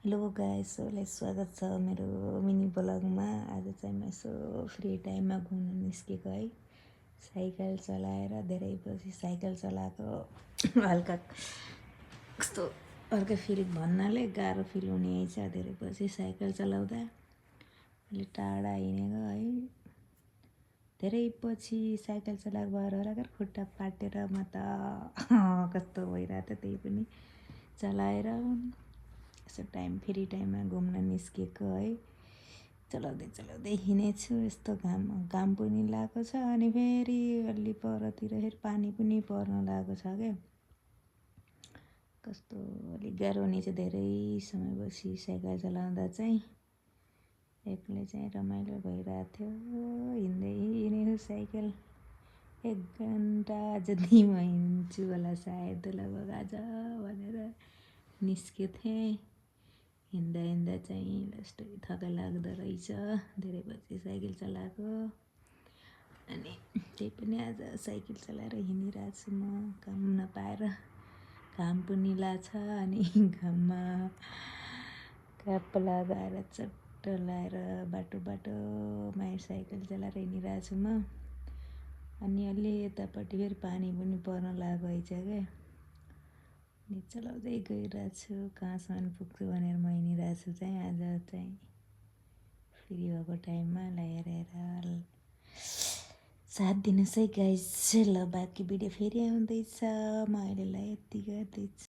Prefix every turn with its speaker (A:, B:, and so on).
A: Hello guys, सबैलाई स्वागत छ मेरो मिनी ब्लगमा। आज चाहिँ म यसो फ्री टाइममा घुम्न निस्केको है। साइकल चलाएर धेरै पछि साइकल चलाएको हल्का कस्तो हल्का फिल भन्नाले गाह्रो फिल हुने छ धेरै पछि साइकल चलाउँदा। अलि टाढा हिँडेको है, धेरै पछि साइकल चलाएको भएर होला खुट्टा पाटेर म त कस्तो भइरहेको थियो। त्यही पनि चलाएर यसो फ्री टाइममा घुम्न निस्केको है। चलाउँदै हिँडेछु। यस्तो घाम पनि लागेको छ अनि फेरि अलि परतिर फेरि पानी पनि पर्न लागेको छ क्या। कस्तो अलिक गाह्रो हुने चाहिँ धेरै समयपछि साइकल चलाउँदा चाहिँ एक्लै चाहिँ रमाइलो भइरहेको थियो। हिँडेको साइकल 1 घन्टा जति म हिँड्छु होला सायद लगभग आज भनेर निस्केको थिएँ। हिँड्दा चाहिँ लास्टै थकाइ लाग्दो रहेछ, धेरै पछि साइकल चलाएको। अनि त्यही पनि आज साइकल चलाएर हिँडिरहेको छु म, काम नपाएर। घाम पनि लाग्छ अनि घाममा काप लगाएर चट्ट लगाएर बाटोमा साइकल चलाएर हिँडिरहेको छु म। अनि अलि यतापट्टि फेरि पानी पनि पर्न लागेको रहेछ क्या। अनि चलाउँदै गइरहेको छु, कहाँसम्म पुग्छु भनेर म हिँडिरहेको छु चाहिँ आज चाहिँ फ्री भएको टाइममा हेरेर साथ दिनुहोस् है गाइस। ल बाँकी भिडियो फेरि आउँदैछ, म अहिलेलाई यति गर्दैछु।